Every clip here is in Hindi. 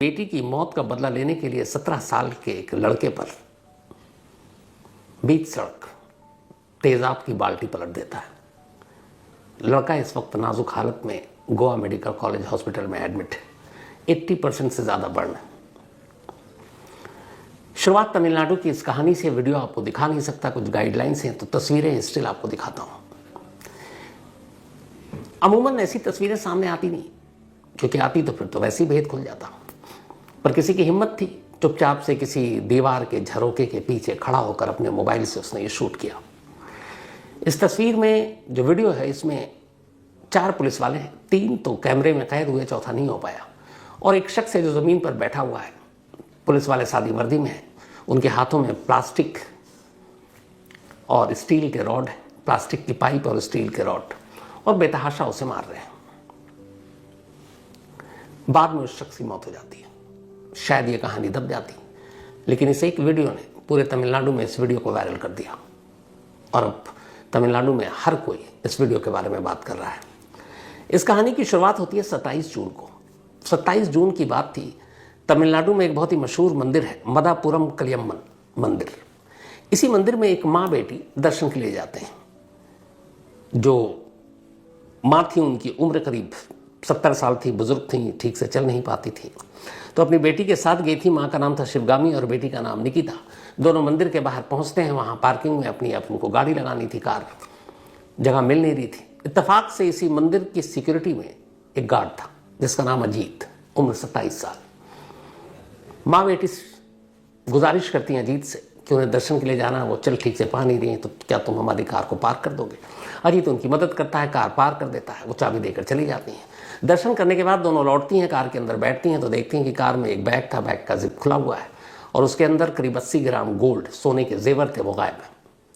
बेटी की मौत का बदला लेने के लिए 17 साल के एक लड़के पर बीच सड़क तेजाब की बाल्टी पलट देता है। लड़का इस वक्त नाजुक हालत में गोवा मेडिकल कॉलेज हॉस्पिटल में एडमिट है। 80% से ज़्यादा बर्न है। शुरुआत तमिलनाडु की इस कहानी से। वीडियो आपको दिखा नहीं सकता, कुछ गाइडलाइंस हैं, तो तस्वीरें स्टिल आपको दिखाता हूँ। अमूमन ऐसी तस्वीरें सामने आती नहीं, क्योंकि आती तो फिर तो वैसे ही भेद खुल जाता। पर किसी की हिम्मत थी, चुपचाप से किसी दीवार के झरोके के पीछे खड़ा होकर अपने मोबाइल से उसने ये शूट किया। इस तस्वीर में जो वीडियो है, इसमें 4 पुलिस वाले हैं, 3 तो कैमरे में कैद हुए, चौथा नहीं हो पाया। और एक शख्स है जो ज़मीन पर बैठा हुआ है। पुलिस वाले सादी वर्दी में हैं, उनके हाथों में प्लास्टिक और स्टील के रॉड है, प्लास्टिक की पाइप और स्टील के रॉड, और बेतहाशा उसे मार रहे हैं। बाद में उस शख्स की मौत हो जाती है। शायद ये कहानी दब जाती, लेकिन इस एक वीडियो ने पूरे तमिलनाडु में इस वीडियो को वायरल कर दिया, और अब तमिलनाडु में हर कोई इस वीडियो के बारे में बात कर रहा है। इस कहानी की शुरुआत होती है 27 जून को। 27 जून की बात थी। तमिलनाडु में एक बहुत ही मशहूर मंदिर है, मदापुरम कलियम्मन मंदिर। इसी मंदिर में एक माँ बेटी दर्शन के लिए जाते हैं। जो माँ थी, उनकी उम्र करीब 70 साल थी, बुजुर्ग थी, ठीक से चल नहीं पाती थी, तो अपनी बेटी के साथ गई थी। माँ का नाम था शिवगामी और बेटी का नाम निकिता। दोनों मंदिर के बाहर पहुंचते हैं। वहाँ पार्किंग में अपनी को गाड़ी लगानी थी, कार जगह मिल नहीं रही थी। इत्तेफाक से इसी मंदिर की सिक्योरिटी में एक गार्ड था जिसका नाम अजीत, उम्र 27 साल। माँ बेटी गुजारिश करती हैं अजीत से कि उन्हें दर्शन के लिए जाना है, वो चल ठीक से पा नहीं रही हैं, तो क्या तुम हमारी कार को पार्क कर दोगे। अजीत उनकी मदद करता है, कार पार्क कर देता है, वो चाबी देकर चली जाती हैं। दर्शन करने के बाद दोनों लौटती हैं, कार के अंदर बैठती हैं, तो देखती हैं कि कार में एक बैग था, बैग का जिप खुला हुआ है और उसके अंदर करीब 80 ग्राम गोल्ड, सोने के जेवर थे, वो गायब है।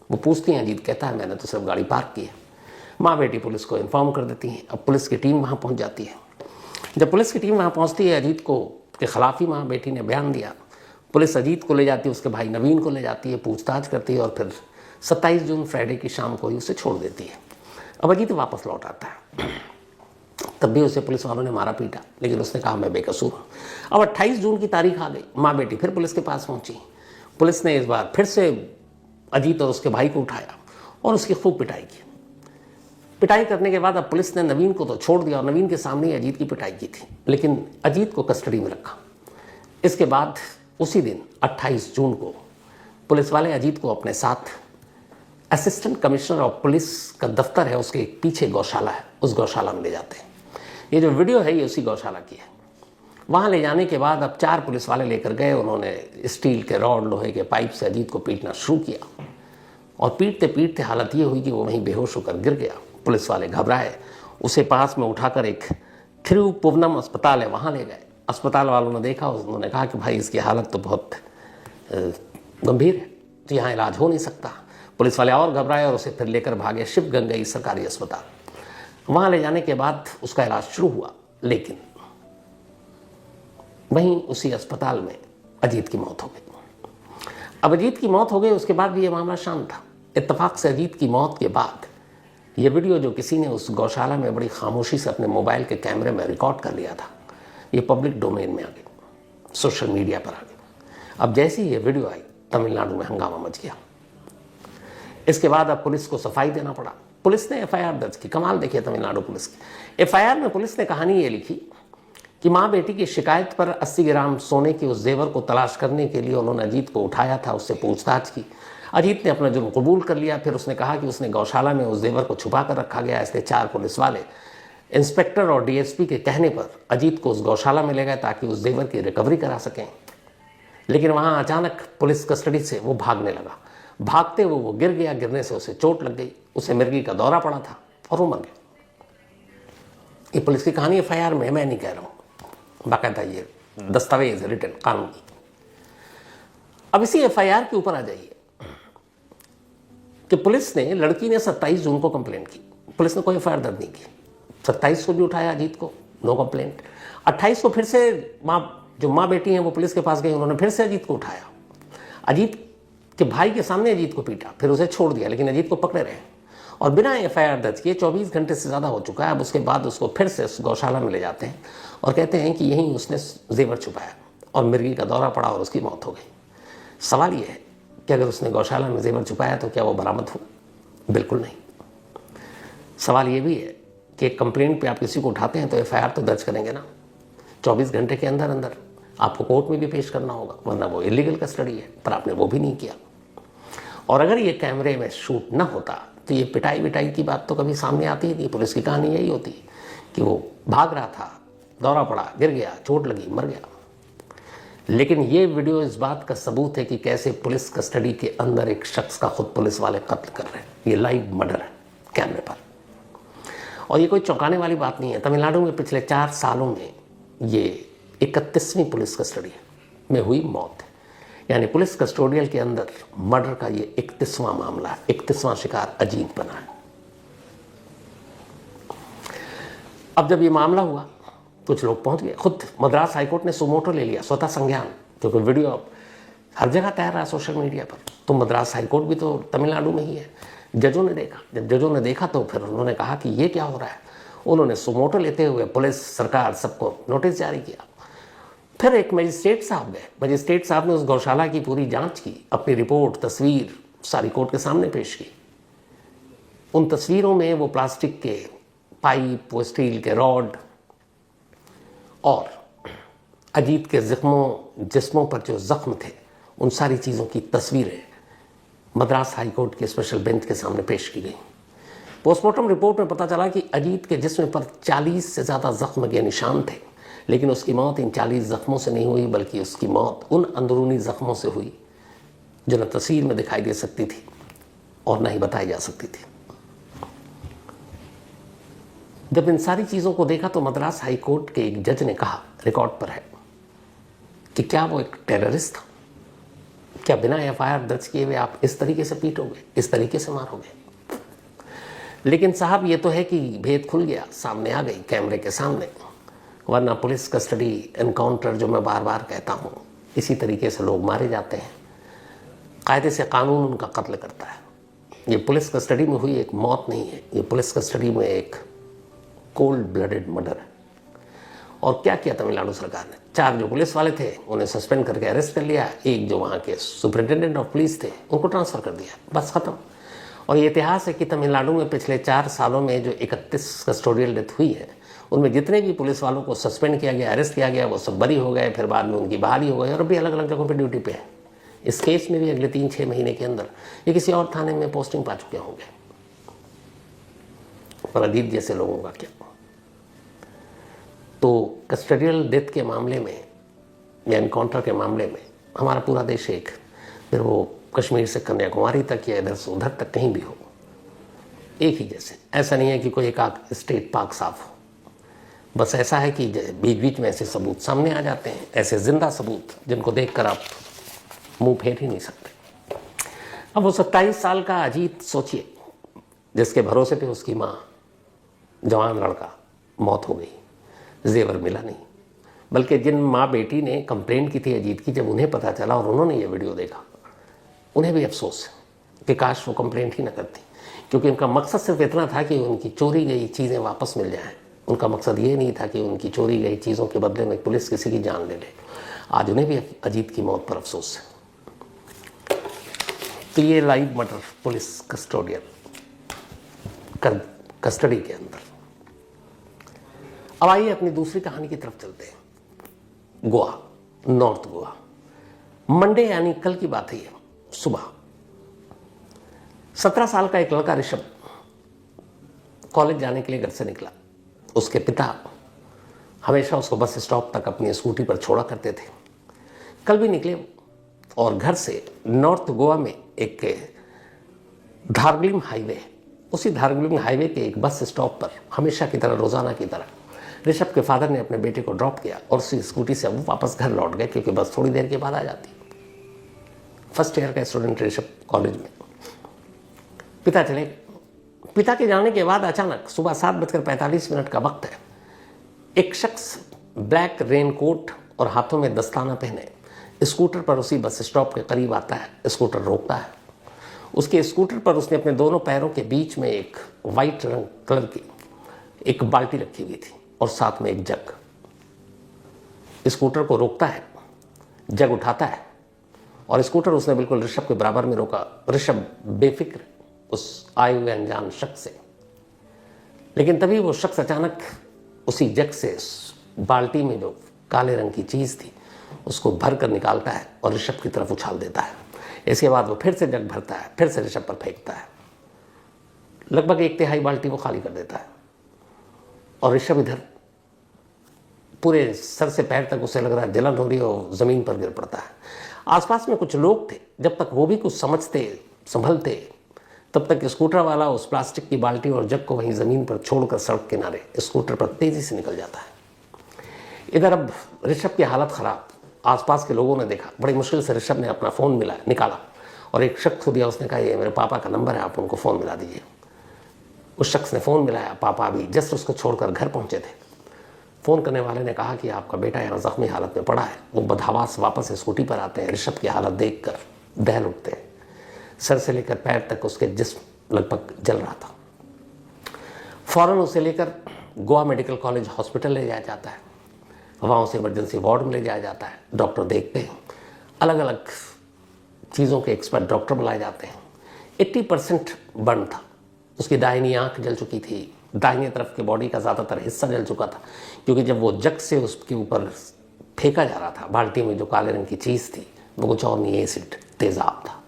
वो पूछती हैं, अजीत कहता है मैंने तो सिर्फ गाड़ी पार्क की है। माँ बेटी पुलिस को इन्फॉर्म कर देती हैं। अब पुलिस की टीम वहाँ पहुँच जाती है। जब पुलिस की टीम वहाँ पहुँचती है, अजीत को के खिलाफ ही माँ बेटी ने बयान दिया। पुलिस अजीत को ले जाती है, उसके भाई नवीन को ले जाती है, पूछताछ करती है, और फिर 27 जून फ्राइडे की शाम को ही उसे छोड़ देती है। अब अजीत वापस लौट आता है। तब भी उसे पुलिस वालों ने मारा पीटा, लेकिन उसने कहा मैं बेकसूर हूँ। अब 28 जून की तारीख आ गई। माँ बेटी फिर पुलिस के पास पहुंची। पुलिस ने इस बार फिर से अजीत और उसके भाई को उठाया और उसकी खूब पिटाई की। पिटाई करने के बाद अब पुलिस ने नवीन को तो छोड़ दिया और नवीन के सामने ही अजीत की पिटाई की थी, लेकिन अजीत को कस्टडी में रखा। इसके बाद उसी दिन 28 जून को पुलिस वाले अजीत को अपने साथ असिस्टेंट कमिश्नर ऑफ पुलिस का दफ्तर है, उसके पीछे गौशाला है, उस गौशाला में ले जाते हैं। ये जो वीडियो है ये उसी गौशाला की है। वहाँ ले जाने के बाद अब 4 पुलिस वाले लेकर गए। उन्होंने स्टील के रॉड, लोहे के पाइप से अजीत को पीटना शुरू किया, और पीटते पीटते हालत ये हुई कि वो वहीं बेहोश होकर गिर गया। पुलिस वाले घबराए, उसे पास में उठाकर एक थिरुपुवनम अस्पताल है, वहाँ ले गए। अस्पताल वालों ने देखा, उन्होंने कहा कि भाई इसकी हालत तो बहुत गंभीर है, तो यहाँ इलाज हो नहीं सकता। पुलिस वाले और घबराए और उसे फिर लेकर भागे शिवगंगई सरकारी अस्पताल। वहाँ ले जाने के बाद उसका इलाज शुरू हुआ, लेकिन वहीं उसी अस्पताल में अजीत की मौत हो गई। अब अजीत की मौत हो गई, उसके बाद भी ये मामला शांत था। इत्तेफाक से अजीत की मौत के बाद ये वीडियो जो किसी ने उस गौशाला में बड़ी खामोशी से अपने मोबाइल के कैमरे में रिकॉर्ड कर लिया था, ये पब्लिक डोमेन में आ गई, सोशल मीडिया पर आ गई। अब जैसे ही ये वीडियो आई, तमिलनाडु में हंगामा मच गया। इसके बाद अब पुलिस को सफाई देना पड़ा। पुलिस ने एफआईआर दर्ज की। कमाल देखिए तमिलनाडु पुलिस की। एफआईआर में पुलिस ने कहानी ये लिखी कि माँ बेटी की शिकायत पर 80 ग्राम सोने के उस जेवर को तलाश करने के लिए उन्होंने अजीत को उठाया था, उससे पूछताछ की। अजीत ने अपना जुर्म कबूल कर लिया। फिर उसने कहा कि उसने गौशाला में उस जेवर को छुपा कर रखा गया। इसलिए 4 पुलिस वाले इंस्पेक्टर और डीएसपी के कहने पर अजीत को उस गौशाला में ले गए ताकि उस जेवर की रिकवरी करा सकें। लेकिन वहाँ अचानक पुलिस कस्टडी से वो भागने लगा। भागते हुए वो गिर गया। गिरने से उसे चोट लग गई, उसे मिर्गी का दौरा पड़ा था और वो मर गया। ये पुलिस की कहानी एफआईआर में, मैं नहीं कह रहा हूँ, बाकायदा ये दस्तावेज रिटन कानूनी। अब इसी एफआईआर के ऊपर आ जाइए कि पुलिस ने, लड़की ने 27 जून को कंप्लेंट की। पुलिस ने कोई एफआईआर दर्ज नहीं की। 27 को भी उठाया अजीत को, नो कंप्लेंट। 28 को फिर से जो माँ बेटी हैं वो पुलिस के पास गई, उन्होंने फिर से अजीत को उठाया। अजीत के भाई के सामने अजीत को पीटा, फिर उसे छोड़ दिया, लेकिन अजीत को पकड़े रहे और बिना एफआईआर दर्ज किए 24 घंटे से ज़्यादा हो चुका है। अब उसके बाद उसको फिर से गौशाला में ले जाते हैं और कहते हैं कि यहीं उसने जेवर छुपाया और मिर्गी का दौरा पड़ा और उसकी मौत हो गई। सवाल ये है कि अगर उसने गौशाला में जेवर छुपाया तो क्या वो बरामद हो? बिल्कुल नहीं। सवाल ये भी है कि एक कंप्लेंट पे आप किसी को उठाते हैं तो एफआईआर तो दर्ज करेंगे ना, 24 घंटे के अंदर अंदर आपको कोर्ट में भी पेश करना होगा, वरना वो इलीगल कस्टडी है। पर आपने वो भी नहीं किया। और अगर ये कैमरे में शूट ना होता तो ये पिटाई विटाई की बात तो कभी सामने आती ही नहीं। पुलिस की कहानी यही होती कि वो भाग रहा था, दौरा पड़ा, गिर गया, चोट लगी, मर गया। लेकिन ये वीडियो इस बात का सबूत है कि कैसे पुलिस कस्टडी के अंदर एक शख्स का खुद पुलिस वाले कत्ल कर रहे हैं। ये लाइव मर्डर है कैमरे पर। और ये कोई चौंकाने वाली बात नहीं है। तमिलनाडु में पिछले 4 सालों में ये 31वीं पुलिस कस्टडी में हुई मौत है। यानी पुलिस कस्टोडियल के अंदर मर्डर का ये 31वां मामला है, 31वां शिकार अजीत बना है। अब जब ये मामला हुआ कुछ लोग पहुंच गए, खुद मद्रास हाईकोर्ट ने सुमोटो ले लिया, स्वतः संज्ञान, क्योंकि वीडियो अब हर जगह तैर रहा है सोशल मीडिया पर। तो मद्रास हाईकोर्ट भी तो तमिलनाडु में ही है। जजों ने देखा, जब जजों ने देखा तो फिर उन्होंने कहा कि ये क्या हो रहा है। उन्होंने सुमोटो लेते हुए पुलिस, सरकार, सबको नोटिस जारी किया। फिर एक मजिस्ट्रेट साहब गए, मजिस्ट्रेट साहब ने उस गौशाला की पूरी जांच की, अपनी रिपोर्ट, तस्वीर सारी कोर्ट के सामने पेश की। उन तस्वीरों में वो प्लास्टिक के पाइप, वो स्टील के रॉड और अजीत के जिस्मों पर जो जख्म थे, उन सारी चीज़ों की तस्वीरें मद्रास हाईकोर्ट के स्पेशल बेंच के सामने पेश की गई। पोस्टमार्टम रिपोर्ट में पता चला कि अजीत के जिस्म पर 40 से ज़्यादा जख्म के निशान थे, लेकिन उसकी मौत इन 40 जख्मों से नहीं हुई, बल्कि उसकी मौत उन अंदरूनी जख्मों से हुई जो न तस्वीर में दिखाई दे सकती थी और न ही बताई जा सकती थी। जब इन सारी चीज़ों को देखा तो मद्रास हाईकोर्ट के एक जज ने कहा, रिकॉर्ड पर है, कि क्या वो एक टेररिस्ट था? क्या बिना एफआईआर दर्ज किए हुए आप इस तरीके से पीटोगे, इस तरीके से मारोगे? लेकिन साहब ये तो है कि भेद खुल गया, सामने आ गई कैमरे के सामने। वरना पुलिस कस्टडी एनकाउंटर, जो मैं बार बार कहता हूँ, इसी तरीके से लोग मारे जाते हैं। कायदे से कानून उनका कत्ल करता है। ये पुलिस कस्टडी में हुई एक मौत नहीं है, ये पुलिस कस्टडी में एक कोल्ड ब्लडेड मर्डर है। और क्या किया तमिलनाडु सरकार ने? 4 जो पुलिस वाले थे उन्हें सस्पेंड करके अरेस्ट कर लिया, एक जो वहाँ के सुपरिटेंडेंट ऑफ पुलिस थे उनको ट्रांसफ़र कर दिया, बस ख़त्म। और ये इतिहास है कि तमिलनाडु में पिछले 4 सालों में जो 31 कस्टोडियल डेथ हुई है, उनमें जितने भी पुलिस वालों को सस्पेंड किया गया, अरेस्ट किया गया, वो सब बरी हो गए, फिर बाद में उनकी बहाली हो गई और अभी अलग अलग जगहों पर ड्यूटी पे है। इस केस में भी अगले 3-6 महीने के अंदर ये किसी और थाने में पोस्टिंग पा चुके होंगे। पर अजीत जैसे लोगों का क्या? तो कस्टडियल डेथ के मामले में या एनकाउंटर के मामले में हमारा पूरा देश एक, फिर वो कश्मीर से कन्याकुमारी तक या इधर से उधर तक कहीं भी हो, एक ही जैसे। ऐसा नहीं है कि कोई एक स्टेट पाक साफ हो, बस ऐसा है कि बीच बीच में ऐसे सबूत सामने आ जाते हैं, ऐसे जिंदा सबूत जिनको देखकर आप मुंह फेर ही नहीं सकते। अब वो 27 साल का अजीत सोचिए, जिसके भरोसे पे उसकी माँ, जवान लड़का, मौत हो गई, जेवर मिला नहीं। बल्कि जिन माँ बेटी ने कंप्लेंट की थी अजीत की, जब उन्हें पता चला और उन्होंने ये वीडियो देखा, उन्हें भी अफसोस है कि काश वो कंप्लेंट ही ना करती, क्योंकि उनका मकसद सिर्फ इतना था कि उनकी चोरी गई चीज़ें वापस मिल जाएं। उनका मकसद ये नहीं था कि उनकी चोरी गई चीज़ों के बदले में पुलिस किसी की जान ले ले। आज उन्हें भी अजीत की मौत पर अफसोस है। तो ये live murder police custodial custody के अंदर। अब आइए अपनी दूसरी कहानी की तरफ चलते हैं। गोवा, नॉर्थ गोवा। मंडे यानी कल की बात है, ये सुबह 17 साल का एक लड़का ऋषभ कॉलेज जाने के लिए घर से निकला। उसके पिता हमेशा उसको बस स्टॉप तक अपनी स्कूटी पर छोड़ा करते थे। कल भी निकले और घर से नॉर्थ गोवा में एक धारगलिम हाईवे है, उसी धारगलिम हाईवे के एक बस स्टॉप पर हमेशा की तरह, रोजाना की तरह, ऋषभ के फादर ने अपने बेटे को ड्रॉप किया और उसी स्कूटी से वो वापस घर लौट गए, क्योंकि बस थोड़ी देर के बाद आ जाती। फर्स्ट ईयर का स्टूडेंट ऋषभ कॉलेज में। पिता चले। पिता के जाने के बाद अचानक सुबह 7:45 का वक्त है, एक शख्स ब्लैक रेनकोट और हाथों में दस्ताना पहने स्कूटर पर उसी बस स्टॉप के करीब आता है। स्कूटर रोकता है। उसके स्कूटर पर उसने अपने दोनों पैरों के बीच में एक वाइट रंग कलर की एक बाल्टी रखी हुई थी और साथ में एक जग। स्कूटर को रोकता है, जग उठाता है और स्कूटर उसने बिल्कुल ऋषभ के बराबर में रोका। ऋषभ बेफिक्र उस आए हुए अनजान शख्स से, लेकिन तभी वो शख्स अचानक उसी जग से बाल्टी में जो काले रंग की चीज थी उसको भर कर निकालता है और ऋषभ की तरफ उछाल देता है। इसके बाद वो फिर से जग भरता है, फिर से ऋषभ पर फेंकता है। लगभग 1/3 बाल्टी वो खाली कर देता है और ऋषभ इधर पूरे सर से पैर तक उसे लग रहा है जलन हो रही है और जमीन पर गिर पड़ता है। आसपास में कुछ लोग थे, जब तक वो भी कुछ समझते संभलते तब तक स्कूटर वाला उस प्लास्टिक की बाल्टी और जग को वहीं जमीन पर छोड़कर सड़क किनारे स्कूटर पर तेजी से निकल जाता है। इधर अब ऋषभ की हालत खराब। आसपास के लोगों ने देखा, बड़ी मुश्किल से ऋषभ ने अपना फोन निकाला और एक शख्स को दिया। उसने कहा ये मेरे पापा का नंबर है, आप उनको फ़ोन मिला दीजिए। उस शख्स ने फ़ोन मिलाया। पापा अभी जस्ट उसको छोड़कर घर पहुंचे थे। फ़ोन करने वाले ने कहा कि आपका बेटा यहाँ जख्मी हालत में पड़ा है। वो बदहवास वापस स्कूटी पर आते हैं। ऋषभ की हालत देखकर दहल उठते हैं। सर से लेकर पैर तक उसके जिस्म लगभग जल रहा था। फौरन उसे लेकर गोवा मेडिकल कॉलेज हॉस्पिटल ले जाया जाता है। वहाँ उसे इमरजेंसी वार्ड में ले जाया जाता है। डॉक्टर देखते हैं, अलग अलग चीज़ों के एक्सपर्ट डॉक्टर बुलाए जाते हैं। 80% बर्न था। उसकी दाहिनी आंख जल चुकी थी, दाहिनी तरफ के बॉडी का ज़्यादातर हिस्सा जल चुका था, क्योंकि जब वो जग से उसके ऊपर फेंका जा रहा था, बाल्टी में जो काले रंग की चीज़ थी वो कुछ और नहीं, एसिड तेज़ाब था।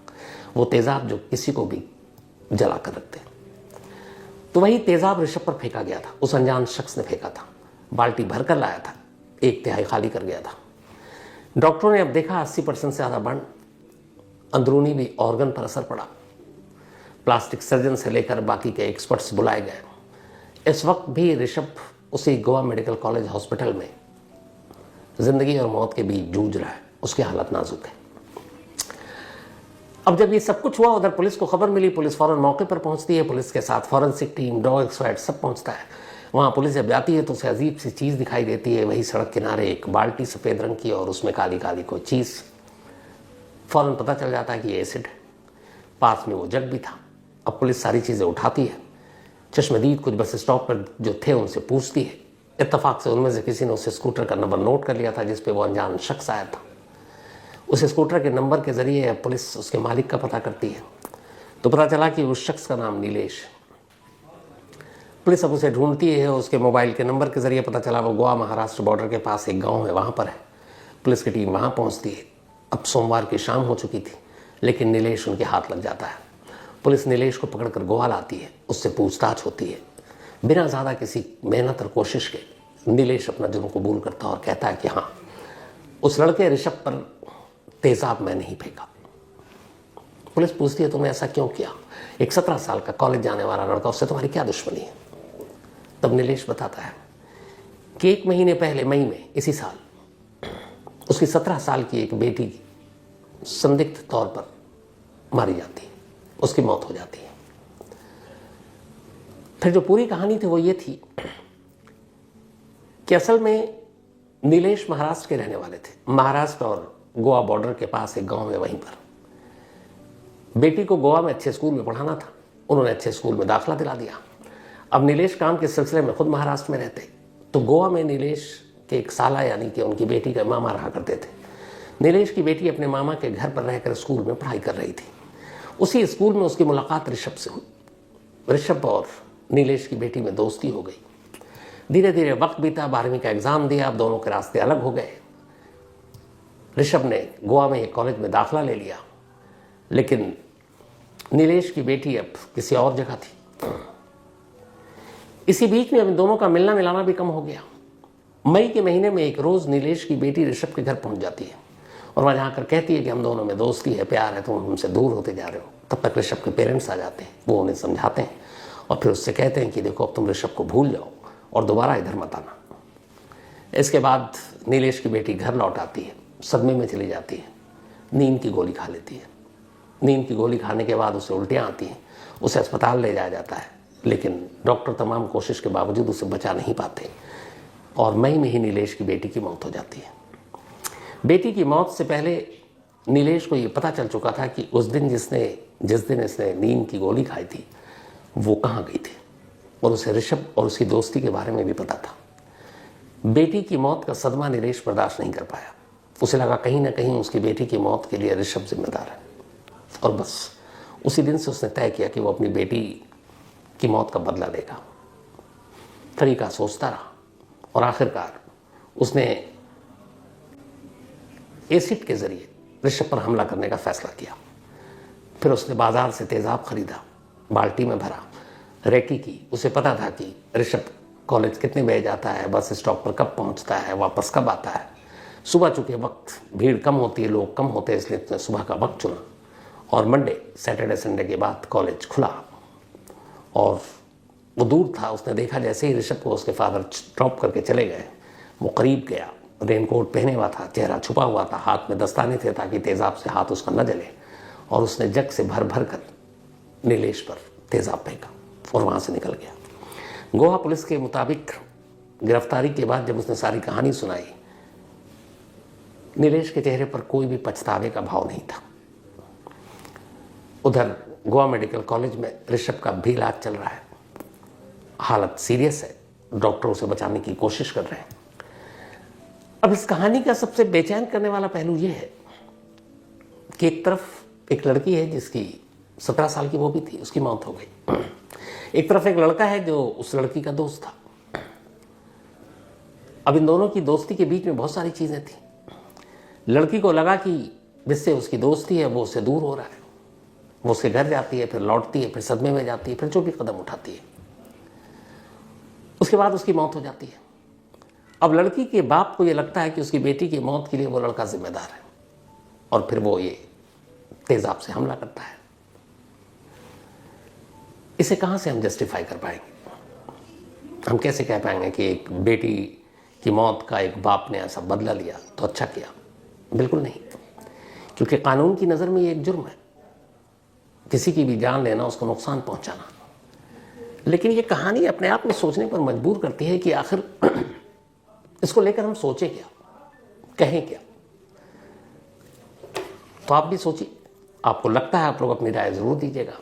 वो तेज़ाब जो किसी को भी जला कर रखते। तो वही तेज़ाब ऋषभ पर फेंका गया था। उस अनजान शख्स ने फेंका था। बाल्टी भर कर लाया था, 1/3 खाली कर गया था। डॉक्टरों ने अब देखा 80% से ज़्यादा बर्न, अंदरूनी भी ऑर्गन पर असर पड़ा। प्लास्टिक सर्जन से लेकर बाकी के एक्सपर्ट्स बुलाए गए। इस वक्त भी ऋषभ उसी गोवा मेडिकल कॉलेज हॉस्पिटल में जिंदगी और मौत के बीच जूझ रहा है। उसकी हालत नाजुक है। अब जब ये सब कुछ हुआ, उधर पुलिस को खबर मिली। पुलिस फौरन मौके पर पहुंचती है। पुलिस के साथ फॉरेंसिक टीम, डॉग एक्सपर्ट सब पहुंचता है। वहाँ पुलिस जब जाती है तो उसे अजीब सी चीज़ दिखाई देती है। वही सड़क किनारे एक बाल्टी सफ़ेद रंग की और उसमें काली काली कोई चीज़। फौरन पता चल जाता है कि ये एसिड है। पास में वो जग भी था। अब पुलिस सारी चीज़ें उठाती है। चश्मदीद कुछ बस स्टॉप पर जो थे उनसे पूछती है। इत्तफाक से उनमें से किसी ने उसे स्कूटर का नंबर नोट कर लिया था जिस पे वो अनजान शख्स आया था। उस स्कूटर के नंबर के ज़रिए पुलिस उसके मालिक का पता करती है तो पता चला कि उस शख्स का नाम नीलेश। पुलिस अब उसे ढूंढती है। उसके मोबाइल के नंबर के ज़रिए पता चला वो गोवा महाराष्ट्र बॉर्डर के पास एक गाँव है, वहाँ पर है। पुलिस की टीम वहाँ पहुँचती है। अब सोमवार की शाम हो चुकी थी, लेकिन नीलेश उनके हाथ लग जाता है। पुलिस नीलेश को पकड़कर गोवा लाती है। उससे पूछताछ होती है। बिना ज़्यादा किसी मेहनत और कोशिश के नीलेश अपना जुर्म कबूल करता और कहता है कि हाँ, उस लड़के ऋषभ पर तेज़ाब मैं नहीं फेंका। पुलिस पूछती है तुमने ऐसा क्यों किया? एक 17 साल का कॉलेज जाने वाला लड़का, उससे तुम्हारी क्या दुश्मनी है? तब नीलेश बताता है कि 1 महीने पहले मई में इसी साल उसकी 17 साल की एक बेटी संदिग्ध तौर पर मारी जाती है। उसकी मौत हो जाती है। फिर जो पूरी कहानी थी वो ये थी कि असल में नीलेश महाराष्ट्र के रहने वाले थे। महाराष्ट्र और गोवा बॉर्डर के पास एक गांव है, वहीं पर बेटी को गोवा में अच्छे स्कूल में पढ़ाना था। उन्होंने अच्छे स्कूल में दाखिला दिला दिया। अब नीलेश काम के सिलसिले में खुद महाराष्ट्र में रहते, तो गोवा में नीलेश के एक साला यानी कि उनकी बेटी का मामा रहा करते थे। नीलेश की बेटी अपने मामा के घर पर रहकर स्कूल में पढ़ाई कर रही थी। उसी स्कूल में उसकी मुलाकात ऋषभ से हुई। ऋषभ और नीलेश की बेटी में दोस्ती हो गई। धीरे धीरे वक्त बीता, 12वीं का एग्ज़ाम दिया। अब दोनों के रास्ते अलग हो गए। ऋषभ ने गोवा में एक कॉलेज में दाखिला ले लिया, लेकिन नीलेश की बेटी अब किसी और जगह थी। इसी बीच में अब दोनों का मिलना मिलाना भी कम हो गया। मई के महीने में एक रोज़ नीलेश की बेटी ऋषभ के घर पहुंच जाती है और वहाँ जाकर कहती है कि हम दोनों में दोस्ती है, प्यार है, तुम हमसे दूर होते जा रहे हो। तब तक ऋषभ के पेरेंट्स आ जाते हैं। वो उन्हें समझाते हैं और फिर उससे कहते हैं कि देखो अब तुम ऋषभ को भूल जाओ और दोबारा इधर मत आना। इसके बाद नीलेश की बेटी घर लौट आती है, सदमे में चली जाती है, नींद की गोली खा लेती है। नींद की गोली खाने के बाद उसे उल्टियाँ आती हैं। उसे अस्पताल ले जाया जाता है, लेकिन डॉक्टर तमाम कोशिश के बावजूद उसे बचा नहीं पाते और मई में ही नीलेश की बेटी की मौत हो जाती है। बेटी की मौत से पहले नीलेश को ये पता चल चुका था कि उस दिन जिस दिन इसने नींद की गोली खाई थी वो कहाँ गई थी, और उसे ऋषभ और उसकी दोस्ती के बारे में भी पता था। बेटी की मौत का सदमा नीलेश बर्दाश्त नहीं कर पाया। उसे लगा कहीं ना कहीं उसकी बेटी की मौत के लिए ऋषभ जिम्मेदार है, और बस उसी दिन से उसने तय किया कि वो अपनी बेटी की मौत का बदला लेगा। तरीका सोचता रहा और आखिरकार उसने एसिड के जरिए ऋषभ पर हमला करने का फैसला किया। फिर उसने बाजार से तेजाब खरीदा, बाल्टी में भरा, रेकी की। उसे पता था कि ऋषभ कॉलेज कितने बजे जाता है, बस स्टॉप पर कब पहुंचता है, वापस कब आता है। सुबह चूंकि वक्त भीड़ कम होती है, लोग कम होते हैं, इसलिए उसने सुबह का वक्त चुना। और मंडे, सैटरडे, संडे के बाद कॉलेज खुला और वो दूर था। उसने देखा जैसे ही ऋषभ को उसके फादर ड्रॉप करके चले गए, वो करीब गया। रेनकोट पहने हुआ था, चेहरा छुपा हुआ था, हाथ में दस्ताने थे ताकि तेजाब से हाथ उसका न जले, और उसने जग से भर भर कर नीलेश पर तेजाब फेंका और वहां से निकल गया। गोवा पुलिस के मुताबिक गिरफ्तारी के बाद जब उसने सारी कहानी सुनाई, नीलेश के चेहरे पर कोई भी पछतावे का भाव नहीं था। उधर गोवा मेडिकल कॉलेज में ऋषभ का भी इलाज चल रहा है। हालत सीरियस है, डॉक्टर उसे बचाने की कोशिश कर रहे हैं। अब इस कहानी का सबसे बेचैन करने वाला पहलू यह है कि एक तरफ एक लड़की है जिसकी 17 साल की वो भी थी, उसकी मौत हो गई। एक तरफ एक लड़का है जो उस लड़की का दोस्त था। अब इन दोनों की दोस्ती के बीच में बहुत सारी चीजें थी। लड़की को लगा कि जिससे उसकी दोस्ती है वो उससे दूर हो रहा है। वो उसके घर जाती है, फिर लौटती है, फिर सदमे में जाती है, फिर जो भी कदम उठाती है। उसके बाद उसकी मौत हो जाती है। अब लड़की के बाप को यह लगता है कि उसकी बेटी की मौत के लिए वो लड़का जिम्मेदार है, और फिर वो ये तेजाब से हमला करता है। इसे कहां से हम जस्टिफाई कर पाएंगे? हम कैसे कह पाएंगे कि एक बेटी की मौत का एक बाप ने ऐसा बदला लिया तो अच्छा किया? बिल्कुल नहीं, क्योंकि कानून की नज़र में ये एक जुर्म है, किसी की भी जान लेना, उसको नुकसान पहुंचाना। लेकिन ये कहानी अपने आप में सोचने पर मजबूर करती है कि आखिर इसको लेकर हम सोचें क्या, कहें क्या। तो आप भी सोचिए, आपको लगता है आप लोग अपनी राय जरूर दीजिएगा।